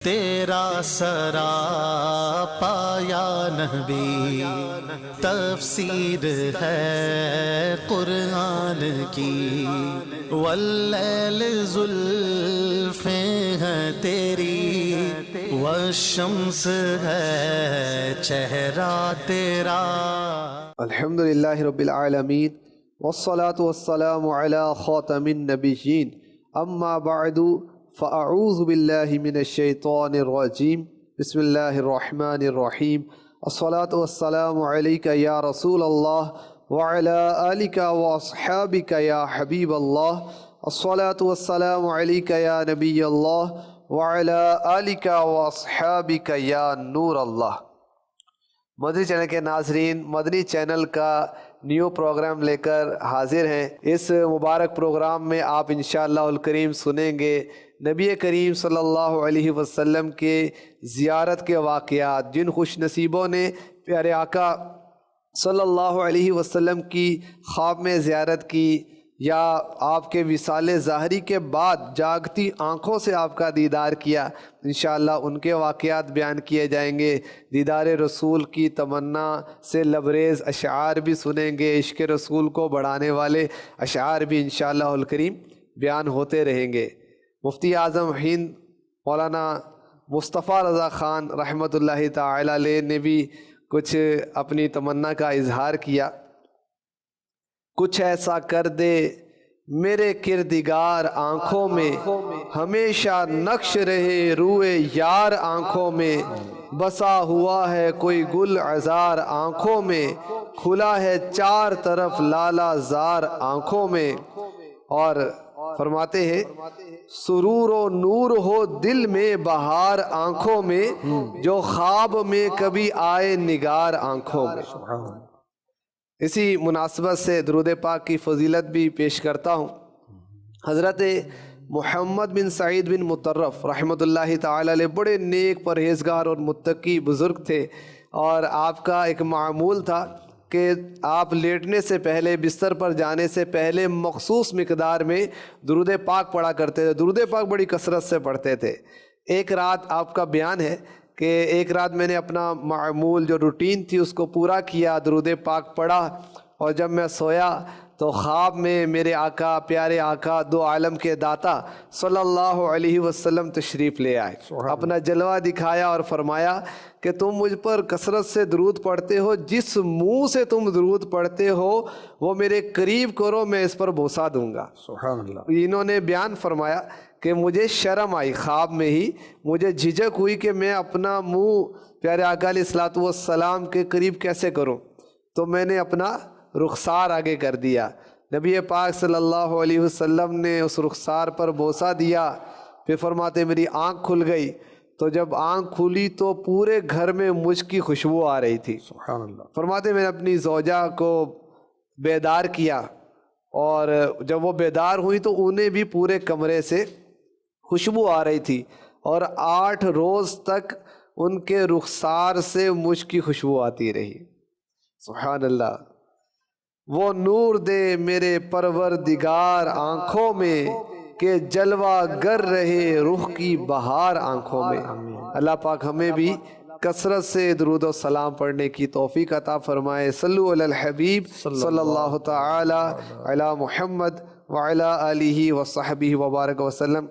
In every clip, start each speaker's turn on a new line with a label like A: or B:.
A: تیرا سرا پایا نبی تفسیر ہے قرآن کی، واللیل زلفیں ہیں تیری، والشمس ہے چہرہ تیرا۔
B: الحمدللہ رب العالمین والصلاة والسلام علی خاتم النبیین، اما بعد فاعوذ باللہ من الشیطان الرجیم، بسم اللہ الرحمن الرحیم۔ الصلاة والسلام علیک یا رسول اللہ وعلی آلک واصحابک یا حبیب اللہ۔ الصلاة والسلام علیک یا نبی اللہ وعلی آلک واصحابک یا نور اللہ۔ مدنی چینل کے ناظرین، مدنی چینل کا نیو پروگرام لے کر حاضر ہیں۔ اس مبارک پروگرام میں آپ انشاءاللہ الکریم سنیں گے نبی کریم صلی اللہ علیہ وسلم کے زیارت کے واقعات، جن خوش نصیبوں نے پیارے آقا صلی اللہ علیہ وسلم کی خواب میں زیارت کی یا آپ کے وصال ظاہری کے بعد جاگتی آنکھوں سے آپ کا دیدار کیا، انشاءاللہ ان کے واقعات بیان کیے جائیں گے۔ دیدار رسول کی تمنا سے لبریز اشعار بھی سنیں گے، عشق رسول کو بڑھانے والے اشعار بھی انشاءاللہ الکریم بیان ہوتے رہیں گے۔ مفتی اعظم ہند مولانا مصطفیٰ رضا خان رحمۃ اللہ تعالی علیہ نے بھی کچھ اپنی تمنا کا اظہار کیا۔ کچھ ایسا کر دے میرے کردگار آنکھوں میں، ہمیشہ نقش رہے روئے یار آنکھوں میں، بسا ہوا ہے کوئی گل عذار آنکھوں میں، کھلا ہے چار طرف لالا زار آنکھوں میں۔ اور فرماتے ہیں سرور و نور ہو دل میں بہار آنکھوں میں، جو خواب میں کبھی آئے نگار آنکھوں میں۔ اسی مناسبت سے درود پاک کی فضیلت بھی پیش کرتا ہوں۔ حضرت محمد بن سعید بن مطرف رحمۃ اللہ تعالی علیہ بڑے نیک پرہیزگار اور متقی بزرگ تھے، اور آپ کا ایک معمول تھا کہ آپ لیٹنے سے پہلے، بستر پر جانے سے پہلے مخصوص مقدار میں درود پاک پڑھا کرتے تھے۔ درود پاک بڑی کثرت سے پڑھتے تھے۔ ایک رات آپ کا بیان ہے کہ ایک رات میں نے اپنا معمول جو روٹین تھی اس کو پورا کیا، درود پاک پڑھا، اور جب میں سویا تو خواب میں میرے آقا، پیارے آقا، دو عالم کے داتا صلی اللہ علیہ وسلم تشریف لے آئے، اپنا جلوہ دکھایا اور فرمایا کہ تم مجھ پر کثرت سے درود پڑھتے ہو، جس منہ سے تم درود پڑھتے ہو وہ میرے قریب کرو، میں اس پر بوسہ دوں گا۔ سبحان اللہ۔ انہوں نے بیان فرمایا کہ مجھے شرم آئی، خواب میں ہی مجھے جھجک ہوئی کہ میں اپنا منہ پیارے آقا علیہ الصلوۃ والسلام کے قریب کیسے کروں، تو میں نے اپنا رخسار آگے کر دیا۔ نبی پاک صلی اللہ علیہ وسلم نے اس رخسار پر بوسہ دیا، پھر فرماتے میری آنکھ کھل گئی، تو جب آنکھ کھلی تو پورے گھر میں مجھ کی خوشبو آ رہی تھی۔ سبحان اللہ۔ فرماتے میں نے اپنی زوجہ کو بیدار کیا، اور جب وہ بیدار ہوئی تو انہیں بھی پورے کمرے سے خوشبو آ رہی تھی، اور 8 روز تک ان کے رخسار سے مجھ کی خوشبو آتی رہی۔ سبحان اللہ۔ وہ نور دے میرے پروردگار آنکھوں میں، کہ جلوہ گر رہے رخ کی بہار آنکھوں میں۔ اللہ پاک ہمیں بھی کثرت سے درود و سلام پڑھنے کی توفیق عطا فرمائے۔ صلو علی الحبیب صلی اللہ تعالی علی محمد وعلی آلہ وصحبہ وبارک وسلم۔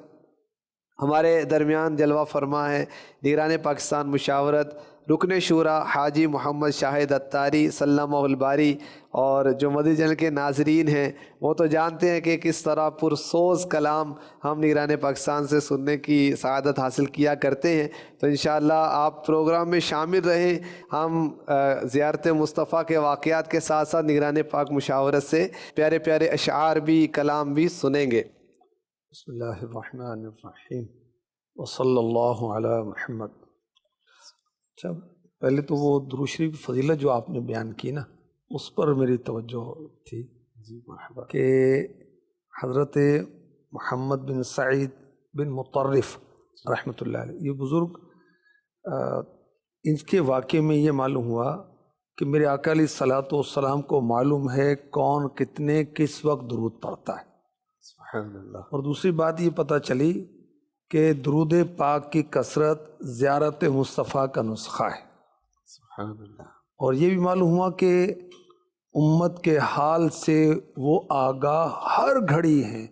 B: ہمارے درمیان جلوہ فرما ہے نگران پاکستان مشاورت رکن شورا حاجی محمد شاہد اتاری سلمہ الباری، اور جو مدنی چینل کے ناظرین ہیں وہ تو جانتے ہیں کہ کس طرح پرسوز کلام ہم نگران پاکستان سے سننے کی سعادت حاصل کیا کرتے ہیں۔ تو انشاءاللہ آپ پروگرام میں شامل رہیں، ہم زیارت مصطفیٰ کے واقعات کے ساتھ ساتھ نگران پاک مشاورت سے پیارے پیارے اشعار بھی، کلام بھی سنیں گے۔
C: بسم اللہ الرحمن الرحیم وصلی اللہ علی محمد۔ اچھا، پہلے تو وہ درود شریف کی فضیلت جو آپ نے بیان کی نا، اس پر میری توجہ تھی کہ حضرت محمد بن سعید بن مطرف رحمۃ اللہ علیہ، یہ بزرگ، ان کے واقعے میں یہ معلوم ہوا کہ میرے آقا علیہ الصلوۃ والسلام کو معلوم ہے کون کتنے کس وقت درود پڑھتا ہے۔
B: سبحان اللہ۔
C: اور دوسری بات یہ پتہ چلی کہ درود پاک کی کثرت زیارت مصطفیٰ کا نسخہ ہے،
B: سبحان اللہ۔
C: اور یہ بھی معلوم ہوا کہ امت کے حال سے وہ آگاہ ہر گھڑی ہیں،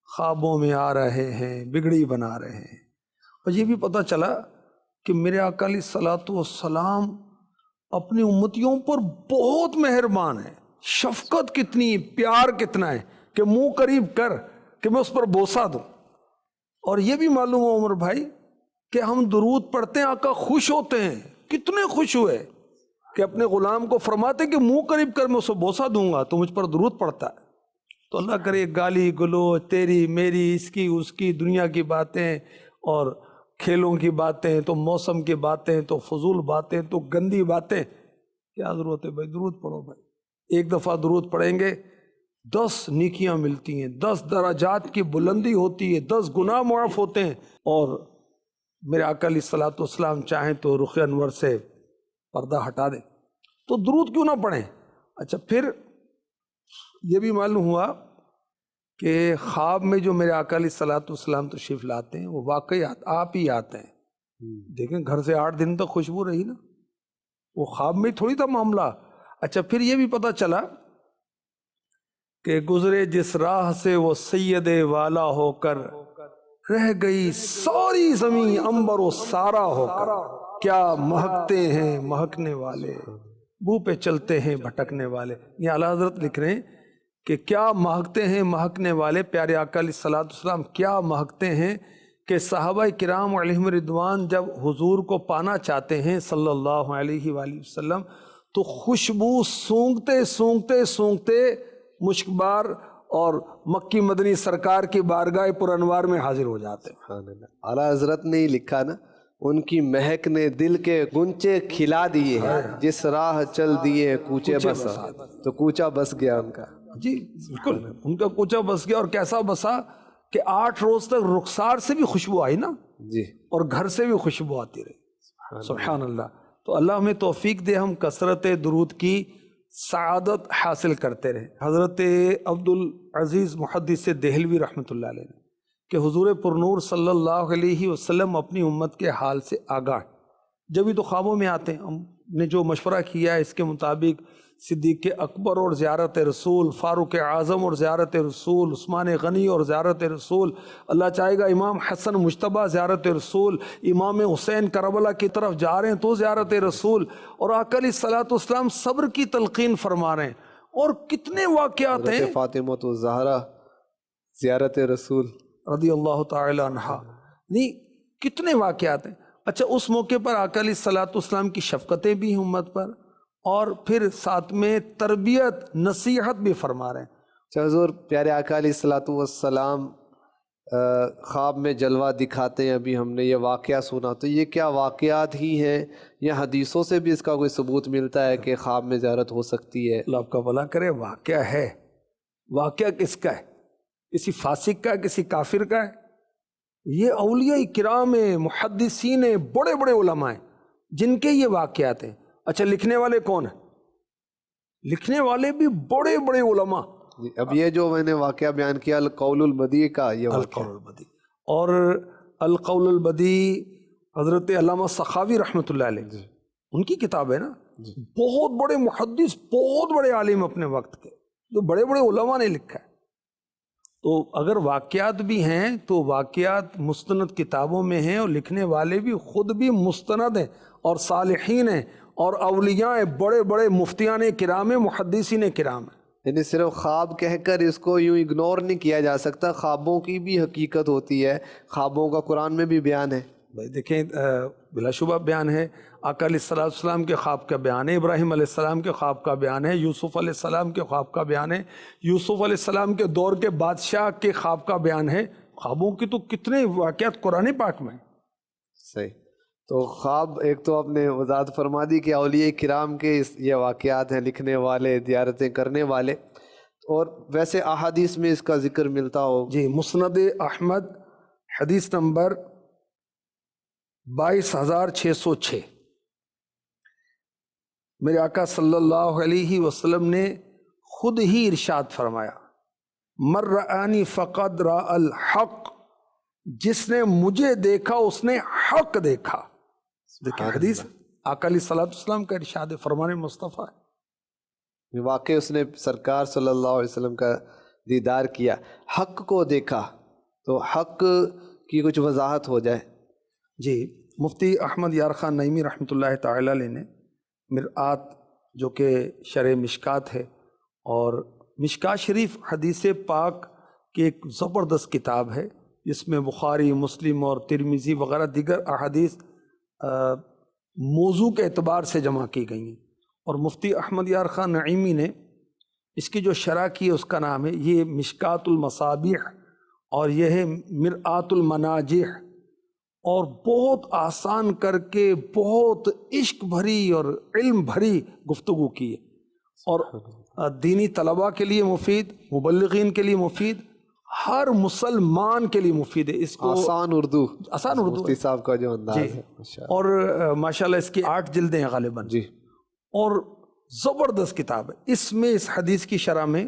C: خوابوں میں آ رہے ہیں، بگڑی بنا رہے ہیں۔ اور یہ بھی پتہ چلا کہ میرے آقا علیہ الصلوۃ والسلام اپنی امتیوں پر بہت مہربان ہیں، شفقت کتنی، پیار کتنا ہے کہ منہ قریب کر کہ میں اس پر بوسہ دوں۔ اور یہ بھی معلوم ہو عمر بھائی کہ ہم درود پڑھتے ہیں، آقا خوش ہوتے ہیں، کتنے خوش ہوئے کہ اپنے غلام کو فرماتے ہیں کہ منہ قریب کر میں اسے بوسہ دوں گا تو مجھ پر درود پڑتا ہے۔ تو اللہ کرے گالی گلوچ تیری میری، اس کی اس کی، دنیا کی باتیں اور کھیلوں کی باتیں، تو موسم کی باتیں، تو فضول باتیں، تو گندی باتیں، کیا ضرورت ہے بھائی؟ درود پڑھو بھائی، ایک دفعہ درود پڑھیں گے 10 نیکیاں ملتی ہیں، 10 درجات کی بلندی ہوتی ہے، 10 گناہ معاف ہوتے ہیں۔ اور میرے آقا علیہ الصلوۃ والسلام چاہیں تو رخ انور سے پردہ ہٹا دیں، تو درود کیوں نہ پڑھیں؟ اچھا، پھر یہ بھی معلوم ہوا کہ خواب میں جو میرے آقا علیہ الصلوۃ والسلام تشریف لاتے ہیں وہ واقعی آپ ہی آتے ہیں۔ دیکھیں گھر سے 8 دن تک خوشبو رہی نا، وہ خواب میں تھوڑی تھا معاملہ۔ اچھا، پھر یہ بھی پتہ چلا کہ گزرے جس راہ سے وہ سید والا ہو کر، رہ گئی ساری زمین انبر و سارا ہو کر، کیا مہکتے ہیں مہکنے والے، بو پہ چلتے ہیں بھٹکنے والے۔ یہ اعلیٰ حضرت لکھ رہے ہیں کہ کیا مہکتے ہیں مہکنے والے، پیارے آقا علیہ الصلوۃ والسلام کیا مہکتے ہیں کہ صحابہ کرام علیہم رضوان جب حضور کو پانا چاہتے ہیں صلی اللہ علیہ وآلہ وسلم تو خوشبو سونگتے سونگتے سونگتے مشکبار اور مکی مدنی سرکار کی بارگاہ پر انوار میں حاضر ہو جاتے ہیں۔
B: سبحان اللہ۔ اعلیٰ حضرت نے ہی لکھا نا، ان کی مہک نے دل کے گنچے کھلا دیے ہیں، جس راہ چل دیے کوچے بسا، تو کوچا بس گیا ان کا۔
C: جی بالکل، ان کا کوچا بس گیا، اور کیسا بسا کہ 8 روز تک رخسار سے بھی خوشبو آئی نا،
B: جی،
C: اور گھر سے بھی خوشبو آتی رہی۔ سبحان اللہ۔ تو اللہ ہمیں توفیق دے ہم کثرت درود کی سعادت حاصل کرتے رہے۔ حضرت عبد العزیز محدث دہلوی رحمۃ اللہ علیہ نے کہ حضور پرنور صلی اللہ علیہ وسلم اپنی امت کے حال سے آگاہ، جبھی تو خوابوں میں آتے ہیں۔ ہم نے جو مشورہ کیا ہے اس کے مطابق صدیق اکبر اور زیارت رسول، فاروق اعظم اور زیارت رسول، عثمان غنی اور زیارت رسول، اللہ چاہے گا امام حسن مجتبیٰ زیارت رسول، امام حسین کربلا کی طرف جا رہے ہیں تو زیارت رسول، اور آقا علیہ الصلوۃ والسلام صبر کی تلقین فرما رہے ہیں۔ اور کتنے واقعات ہیں،
B: حضرت فاطمہ الزہرا زیارت رسول
C: رضی اللہ تعالی عنہا، نہیں کتنے واقعات ہیں۔ اچھا، اس موقع پر آقا علیہ الصلوۃ والسلام کی شفقتیں بھی ہیں امت پر، اور پھر ساتھ میں تربیت نصیحت بھی فرما رہے ہیں۔
B: اچھا حضور، پیارے آقا علیہ الصلوۃ والسلام خواب میں جلوہ دکھاتے ہیں، ابھی ہم نے یہ واقعہ سنا، تو یہ کیا واقعات ہی ہیں یا حدیثوں سے بھی اس کا کوئی ثبوت ملتا ہے کہ خواب میں زیارت ہو سکتی ہے؟
C: اللہ آپ کا بھلا کرے، واقعہ ہے۔ واقعہ کس کا ہے؟ کسی فاسق کا ہے، کسی کافر کا ہے؟ یہ اولیاء کرام ہیں، محدثین ہیں، بڑے بڑے علماء ہیں جن کے یہ واقعات ہیں۔ اچھا، لکھنے والے کون ہیں؟ لکھنے والے بھی بڑے بڑے علماء۔
B: اب یہ جو میں نے واقعہ بیان کیا القول البدیع کا، یہ واقعہ
C: القول البدیع، اور القول البدیع حضرت علامہ سخاوی رحمۃ اللہ علیہ، ان کی کتاب ہے نا، بہت بڑے محدث، بہت بڑے عالم اپنے وقت کے، جو بڑے بڑے علماء نے لکھا ہے۔ تو اگر واقعات بھی ہیں تو واقعات مستند کتابوں میں ہیں، اور لکھنے والے بھی خود بھی مستند ہیں اور صالحین ہیں اور اولیاء ہیں، بڑے بڑے مفتیان کرام ہیں، محدثین کرام ہیں۔
B: یعنی صرف خواب کہہ کر اس کو یوں اگنور نہیں کیا جا سکتا، خوابوں کی بھی حقیقت ہوتی ہے، خوابوں کا قرآن میں بھی بیان ہے۔
C: بھائی دیکھیں، بلا شبہ بیان ہے، آقا علیہ السلام کے خواب کا بیان ہے، ابراہیم علیہ السلام کے خواب کا بیان ہے، یوسف علیہ السلام کے خواب کا بیان ہے، یوسف علیہ السلام کے دور کے بادشاہ کے خواب کا بیان ہے۔ خوابوں کی تو کتنے واقعات قرآن پاک میں ہیں۔
B: صحیح۔ تو خواب ایک تو آپ نے وضاحت فرما دی کہ اولیاء کرام کے یہ واقعات ہیں، لکھنے والے، زیارتیں کرنے والے، اور ویسے احادیث میں اس کا ذکر ملتا ہو؟
C: جی، مسند احمد حدیث نمبر 22,606، میرے آقا صلی اللہ علیہ وسلم نے خود ہی ارشاد فرمایا، من رآنی فقد رأى الحق جس نے مجھے دیکھا اس نے حق دیکھا. دیکھیں حدیث آقا علیہ الصلوۃ والسلام کا ارشاد فرمان مصطفیٰ ہے.
B: واقعی اس نے سرکار صلی اللہ علیہ وسلم کا دیدار کیا، حق کو دیکھا. تو حق کی کچھ وضاحت ہو جائے.
C: جی مفتی احمد یار خان نعیمی رحمۃ اللہ تعالی علیہ نے مرآت جو کہ شرح مشکات ہے، اور مشکات شریف حدیث پاک کی ایک زبردست کتاب ہے جس میں بخاری، مسلم اور ترمذی وغیرہ دیگر احادیث موضوع کے اعتبار سے جمع کی گئی ہیں. اور مفتی احمد یار خان نعیمی نے اس کی جو شرح کی ہے اس کا نام ہے یہ مشکات المصابیح، اور یہ ہے مرآت المناجح. اور بہت آسان کر کے بہت عشق بھری اور علم بھری گفتگو کی ہے، اور دینی طلباء کے لیے مفید، مبلغین کے لیے مفید، ہر مسلمان کے لیے مفید ہے. اس کو
B: آسان اردو
C: مفتی
B: صاحب کا جو انداز ہے
C: اور ماشاءاللہ اس کی 8 جلدیں ہیں غالباً
B: جی،
C: اور زبردست کتاب ہے. اس میں اس حدیث کی شرح میں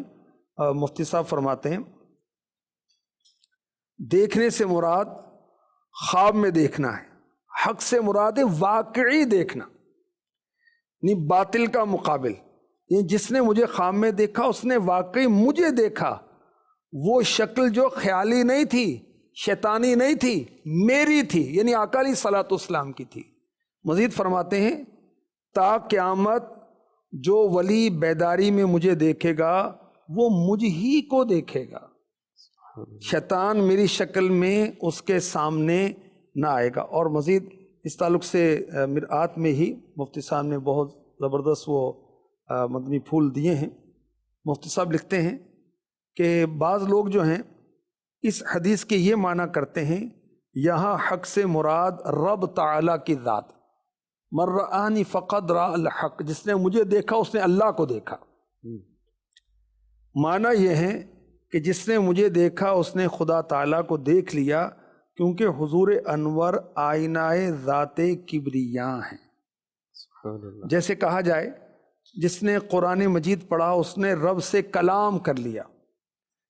C: مفتی صاحب فرماتے ہیں دیکھنے سے مراد خواب میں دیکھنا ہے، حق سے مراد ہے واقعی دیکھنا، نہیں باطل کا مقابل. یہ جس نے مجھے خواب میں دیکھا اس نے واقعی مجھے دیکھا. وہ شکل جو خیالی نہیں تھی، شیطانی نہیں تھی، میری تھی، یعنی آقا علیہ الصلوۃ والسلام کی تھی. مزید فرماتے ہیں تا قیامت جو ولی بیداری میں مجھے دیکھے گا وہ مجھ ہی کو دیکھے گا، شیطان میری شکل میں اس کے سامنے نہ آئے گا. اور مزید اس تعلق سے مرآت میں ہی مفتی صاحب نے بہت زبردست وہ مدنی پھول دیے ہیں. مفتی صاحب لکھتے ہیں کہ بعض لوگ جو ہیں اس حدیث کے یہ معنی کرتے ہیں یہاں حق سے مراد رب تعالیٰ کی ذات، من رآنی فقد رأى الحق، جس نے مجھے دیکھا اس نے اللہ کو دیکھا. معنی یہ ہے کہ جس نے مجھے دیکھا اس نے خدا تعالیٰ کو دیکھ لیا، کیونکہ حضور انور آئینہ ذات کبریاں ہیں. جیسے کہا جائے جس نے قرآن مجید پڑھا اس نے رب سے کلام کر لیا،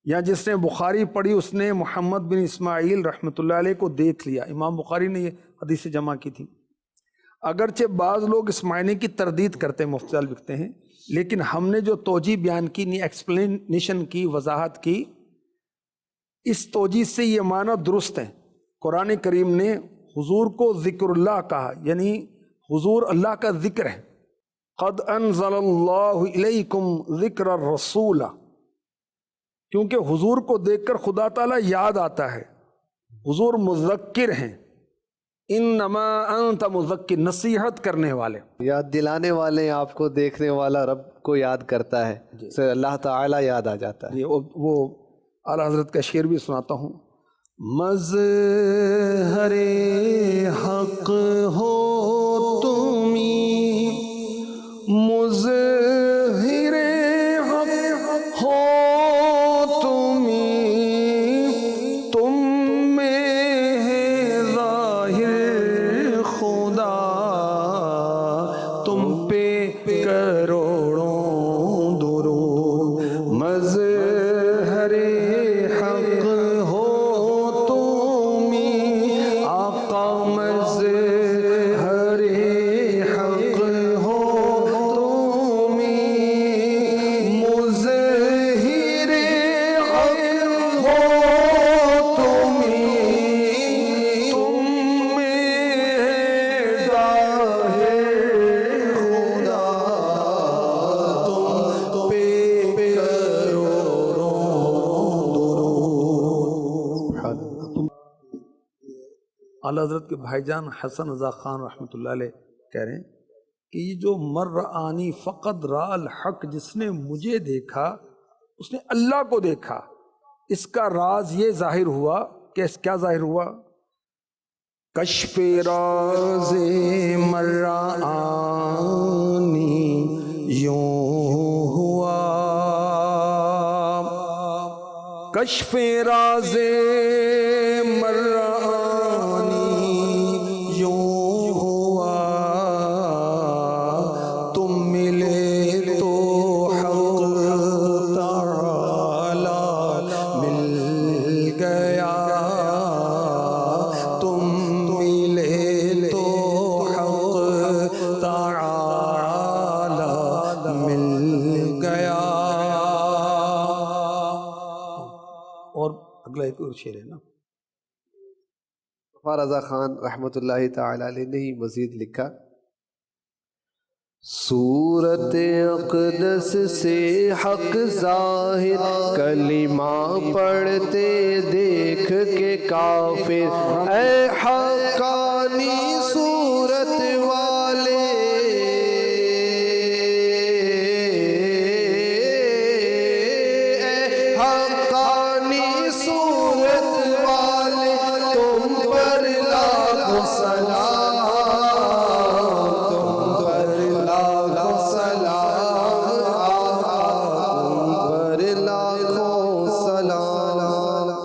C: یا جس نے بخاری پڑھی اس نے محمد بن اسماعیل رحمۃ اللہ علیہ کو دیکھ لیا. امام بخاری نے یہ حدیث جمع کی تھی. اگرچہ بعض لوگ اس معنی کی تردید کرتے ہیں، مفتی صاحب لکھتے ہیں، لیکن ہم نے جو توجیہ بیان کی، ایکسپلینیشن کی، وضاحت کی، اس توجیہ سے یہ معنی درست ہے. قرآن کریم نے حضور کو ذکر اللہ کہا، یعنی حضور اللہ کا ذکر ہے. قد انزل اللہ الیکم ذکر الرسول، کیونکہ حضور کو دیکھ کر خدا تعالیٰ یاد آتا ہے. حضور مذکر ہیں، انما انت مذکر، نصیحت کرنے والے،
B: یاد دلانے والے. آپ کو دیکھنے والا رب کو یاد کرتا ہے، اسے اللہ تعالیٰ یاد آ جاتا ہے.
C: وہ اعلیٰ حضرت کا شعر بھی سناتا ہوں. مظہر حق ہو تمی، مظہر حق ہو تمی، تم میں ہے ظاہر خدا، تم پہ کروڑوں درود. مظہر حق ہو تمی، آقا مظہر حق ہو تمی، مظہر حق ہو تمی، تم میں ہے ظاہر خدا، تم پہ کروڑوں درود. اعلیٰ حضرت کے بھائی جان حسن رضا خان رحمۃ اللہ علیہ کہہ رہے ہیں کہ یہ جو مر رآنی فقد رأى الحق، جس نے مجھے دیکھا اس نے اللہ کو دیکھا، اس کا راز یہ ظاہر ہوا کہ کیا ظاہر ہوا؟ کشف راز مر رآنی یوں ہوا، کشف راز مر رآنی یوں ہوا، تم ملے تو حق تعالی مل گیا، کوئی شعر ہے نا.
B: رضا خان رحمۃ اللہ تعالی علیہ نے ہی مزید لکھا، صورت اقدس سے حق ظاہر، کلمہ پڑھتے دیکھ کے کافر، اے حقانی صورت والے، اے حقانی صورت والے، تم پر لاکھوں سلام،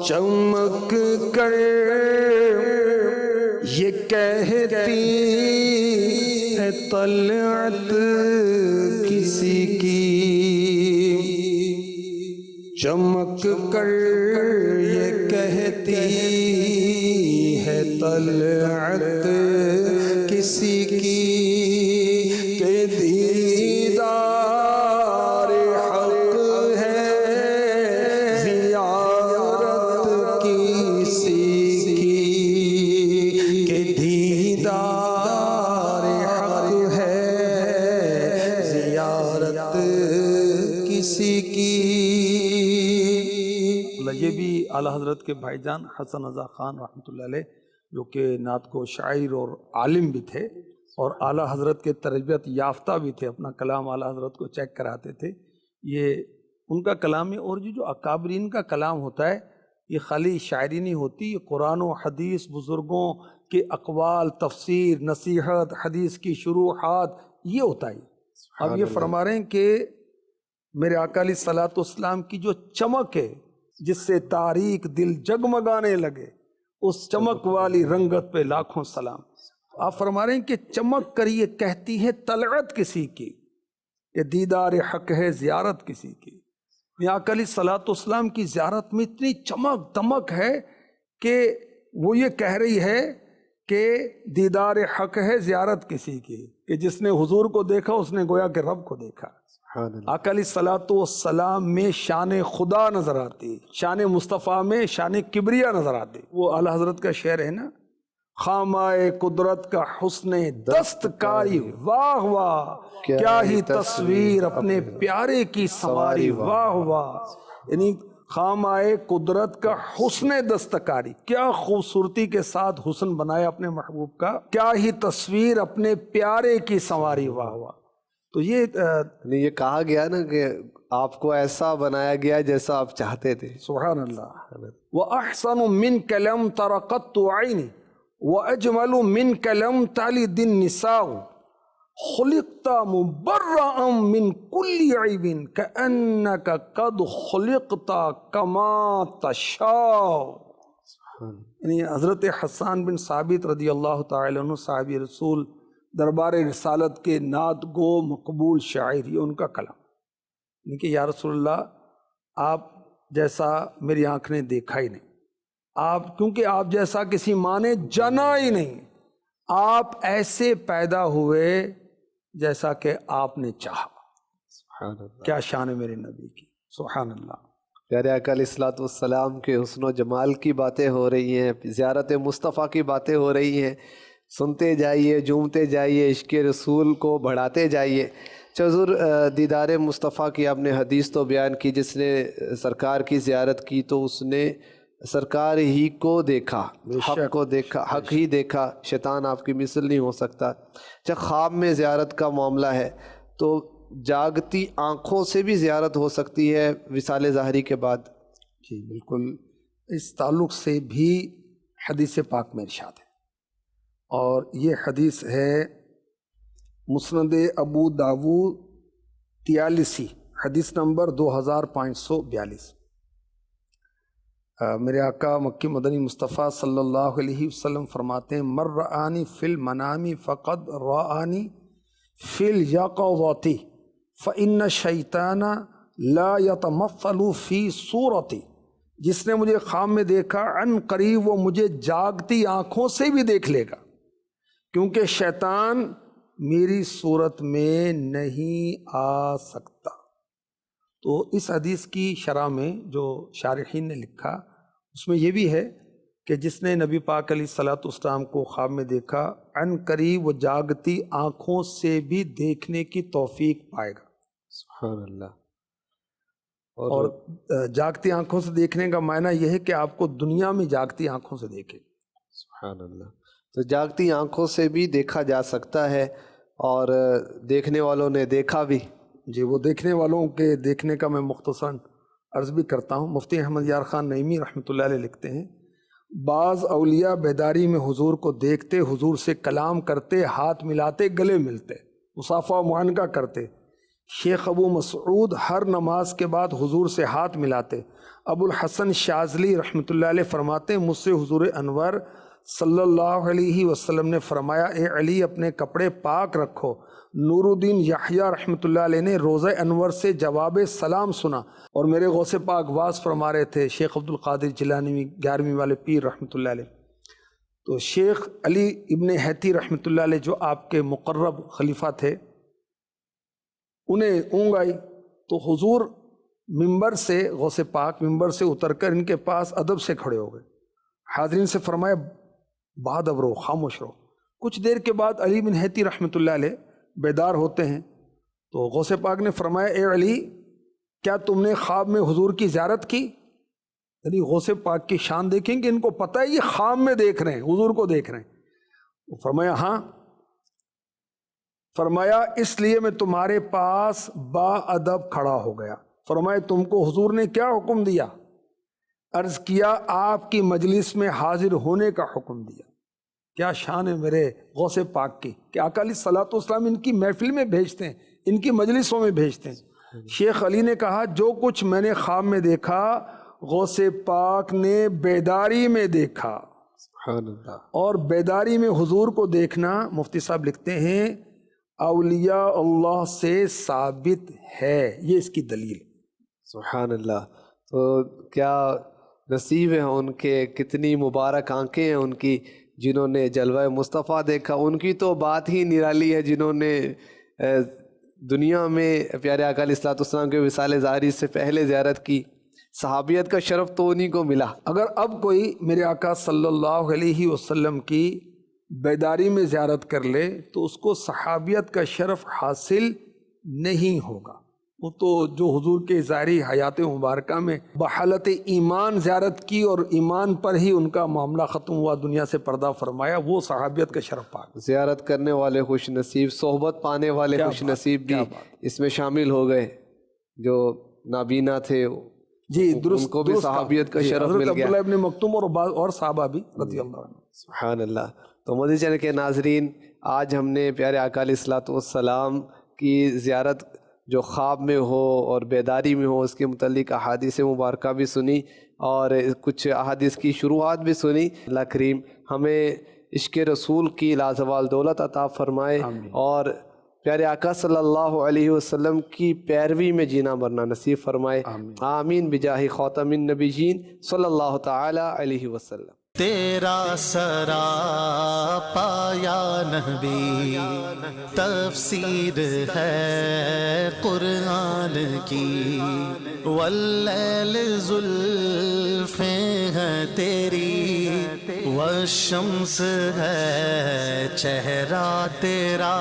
B: چمک کر یہ کہتی ہے طلعت کسی کی، چمک کر یہ کہتی ہے طلعت کسی کی، کہ دیدار حق ہے زیارت کسی کی، کہ دیدار حق ہے زیارت کسی کی.
C: یہ بھی اعلیٰ حضرت کے بھائی جان حسن رضا خان رحمۃ اللہ علیہ، جو کہ نعت کو شاعر اور عالم بھی تھے اور اعلیٰ حضرت کے تربیت یافتہ بھی تھے، اپنا کلام اعلیٰ حضرت کو چیک کراتے تھے. یہ ان کا کلام ہے. اور جو اکابرین کا کلام ہوتا ہے یہ خالی شاعری نہیں ہوتی، یہ قرآن و حدیث، بزرگوں کے اقوال، تفسیر، نصیحت، حدیث کی شروحات، یہ ہوتا ہے. اب یہ فرما رہے ہیں کہ میرے آقا علیہ الصلوۃ والسلام کی جو چمک ہے جس سے تاریک دل جگمگانے لگے، اس چمک والی رنگت پہ لاکھوں سلام. آپ فرما رہے ہیں کہ چمک کر یہ کہتی ہے طلعت کسی کی، یہ دیدار حق ہے زیارت کسی کی. میرے آقا علیہ الصلوۃ والسلام کی زیارت میں اتنی چمک دمک ہے کہ وہ یہ کہہ رہی ہے کہ دیدار حق ہے زیارت کسی کی، کہ جس نے حضور کو دیکھا اس نے گویا کہ رب کو دیکھا. آقا علیہ الصلوۃ والسلام میں شان خدا نظر آتی، شان مصطفیٰ میں شان کبریا نظر آتی. وہ اعلیٰ حضرت کا شعر ہے نا، خامائے قدرت کا حسن دستکاری، واہ واہ کیا ہی تصویر اپنے پیارے کی سنواری، واہ واہ. یعنی خامائے قدرت کا حسن دستکاری، کیا خوبصورتی کے ساتھ حسن بنایا اپنے محبوب کا، کیا ہی تصویر اپنے پیارے کی سنواری، واہ واہ. تو یہ
B: کہا گیا نا کہ آپ کو ایسا بنایا گیا جیسا آپ چاہتے تھے.
C: سبحان اللہ. وَأَحْسَنُ مِنْكَ لَمْ تَرَ قَطُّ عَيْنِ وَأَجْمَلُ مِنْكَ لَمْ تَلِدِ النِّسَاءُ خُلِقْتَ مُبَرَّأً مِنْ كُلِّ عَيْبٍ كَأَنَّكَ قَدْ خُلِقْتَ كَمَا تَشَاءُ. یعنی حضرت حسان بن ثابت رضی اللہ تعالی عنہ صحابی رسول، دربار رسالت کے نعت گو مقبول شاعر، یہ ان کا کلام. یعنی کہ یا رسول اللہ، آپ جیسا میری آنکھ نے دیکھا ہی نہیں، آپ کیونکہ آپ جیسا کسی ماں نے جنا ہی نہیں، آپ ایسے پیدا ہوئے جیسا کہ آپ نے چاہا.
B: سبحان اللہ.
C: کیا شان ہے میرے نبی کی، سبحان اللہ.
B: پیارے آقا علیہ الصلوۃ والسلام کے حسن و جمال کی باتیں ہو رہی ہیں، زیارت مصطفیٰ کی باتیں ہو رہی ہیں. سنتے جائیے، جھومتے جائیے، عشق رسول کو بڑھاتے جائیے. حضور، دیدار مصطفیٰ کی آپ نے حدیث تو بیان کی، جس نے سرکار کی زیارت کی تو اس نے سرکار ہی کو دیکھا، حق کو دیکھا، حق ہی دیکھا. شیطان آپ کی مثل نہیں ہو سکتا. جب خواب میں زیارت کا معاملہ ہے تو جاگتی آنکھوں سے بھی زیارت ہو سکتی ہے وصال ظاہری کے بعد.
C: جی بالکل. اس تعلق سے بھی حدیث پاک میں ارشاد ہے، اور یہ حدیث ہے مسند ابو داود 43، حدیث نمبر 2542. میرے آقا مکی مدنی مصطفیٰ صلی اللہ علیہ وسلم فرماتے ہیں، مر رآنی فی المنام فقد رآنی فی الیقظۃ فإن الشیطان لا یتمثل فی صورتی. جس نے مجھے خواب میں دیکھا عن قریب وہ مجھے جاگتی آنکھوں سے بھی دیکھ لے گا، کیونکہ شیطان میری صورت میں نہیں آ سکتا. تو اس حدیث کی شرح میں جو شارحین نے لکھا اس میں یہ بھی ہے کہ جس نے نبی پاک علیہ الصلوۃ والسلام کو خواب میں دیکھا عن قریب وہ جاگتی آنکھوں سے بھی دیکھنے کی توفیق پائے گا۔
B: سبحان اللہ۔
C: اور جاگتی آنکھوں سے دیکھنے کا معنی یہ ہے کہ آپ کو دنیا میں جاگتی آنکھوں سے دیکھے۔
B: سبحان اللہ۔ تو جاگتی آنکھوں سے بھی دیکھا جا سکتا ہے، اور دیکھنے والوں نے دیکھا بھی۔
C: جی، وہ دیکھنے والوں کے دیکھنے کا میں مختصراً عرض بھی کرتا ہوں۔ مفتی احمد یار خان نعیمی رحمۃ اللہ علیہ لکھتے ہیں، بعض اولیاء بیداری میں حضور کو دیکھتے، حضور سے کلام کرتے، ہاتھ ملاتے، گلے ملتے، مصافحہ و معانقہ کرتے۔ شیخ ابو مسعود ہر نماز کے بعد حضور سے ہاتھ ملاتے۔ ابو الحسن شاذلی رحمۃ اللہ علیہ فرماتے، مجھ سے حضور انور صلی اللہ علیہ وسلم نے فرمایا، اے علی اپنے کپڑے پاک رکھو۔ نور الدین یحییٰ رحمۃ اللہ علیہ نے روضہ انور سے جواب سلام سنا، اور میرے غوث پاک واز فرما رہے تھے، شیخ عبد القادر جیلانی 11ویں والے پیر رحمۃ اللہ علیہ۔ تو شیخ علی ابن حیتی رحمۃ اللہ علیہ جو آپ کے مقرب خلیفہ تھے، انہیں اونگ آئی تو حضور ممبر سے، غوث پاک ممبر سے اتر کر ان کے پاس ادب سے کھڑے ہو گئے۔ حاضرین سے فرمایا، بعد اب رہو، خاموش رہو۔ کچھ دیر کے بعد علی بن حیتی رحمۃ اللہ علیہ بیدار ہوتے ہیں، تو غوث پاک نے فرمایا، اے علی کیا تم نے خواب میں حضور کی زیارت کی؟ یعنی غوث پاک کی شان دیکھیں کہ ان کو پتہ ہے یہ خواب میں دیکھ رہے ہیں، حضور کو دیکھ رہے ہیں۔ وہ فرمایا ہاں۔ فرمایا اس لیے میں تمہارے پاس با ادب کھڑا ہو گیا۔ فرمایا تم کو حضور نے کیا حکم دیا؟ عرض کیا آپ کی مجلس میں حاضر ہونے کا حکم دیا۔ کیا شان ہے میرے غوث پاک کی کہ آقا علیہ الصلوۃ والسلام ان کی محفل میں بھیجتے ہیں، ان کی مجلسوں میں بھیجتے ہیں۔ شیخ علی نے کہا، جو کچھ میں نے خواب میں دیکھا غوث پاک نے بیداری میں دیکھا۔
B: سبحان اللہ۔
C: اور بیداری میں حضور کو دیکھنا، مفتی صاحب لکھتے ہیں، اولیاء اللہ سے ثابت ہے، یہ اس کی دلیل۔
B: سبحان اللہ۔ تو کیا نصیب ہے ان کے، کتنی مبارک آنکھیں ہیں ان کی جنہوں نے جلوہ مصطفیٰ دیکھا۔ ان کی تو بات ہی نرالی ہے، جنہوں نے دنیا میں پیارے آقا علیہ الصلوۃ والسلام کے وصال ظاہری سے پہلے زیارت کی۔ صحابیت کا شرف تو انہی کو ملا۔
C: اگر اب کوئی میرے آقا صلی اللہ علیہ وسلم کی بیداری میں زیارت کر لے تو اس کو صحابیت کا شرف حاصل نہیں ہوگا۔ وہ تو جو حضور کے ظاہری حیات مبارکہ میں بحالت ایمان زیارت کی اور ایمان پر ہی ان کا معاملہ ختم ہوا، دنیا سے پردہ فرمایا، وہ صحابیت کا شرف پا گئے۔
B: زیارت کرنے والے خوش نصیب، صحبت پانے والے خوش نصیب بھی اس میں شامل ہو گئے، جو نابینا تھے
C: جی درست،
B: ان کو بھی صحابیت کا شرف مل گیا۔
C: عبداللہ ابن مکتوم اور صحابہ بھی رضی اللہ عنہ۔
B: سبحان اللہ۔ تو مدنی چینل کے ناظرین، آج ہم نے پیارے آقا علیہ الصلوۃ والسلام کی زیارت جو خواب میں ہو اور بیداری میں ہو، اس کے متعلق احادیث مبارکہ بھی سنی اور کچھ احادیث کی شروحات بھی سنی۔ اللہ کریم ہمیں عشق رسول کی لازوال دولت عطا فرمائے اور پیارے آقا صلی اللہ علیہ وسلم کی پیروی میں جینا مرنا نصیب فرمائے۔ آمین بجاہ خاتم النبیین صلی اللہ تعالی علیہ وسلم۔
A: تیرا سرا پایا نبی تفسیر ہے قرآن کی، واللیل زلفیں ہیں تیری، والشمس ہے چہرہ تیرا۔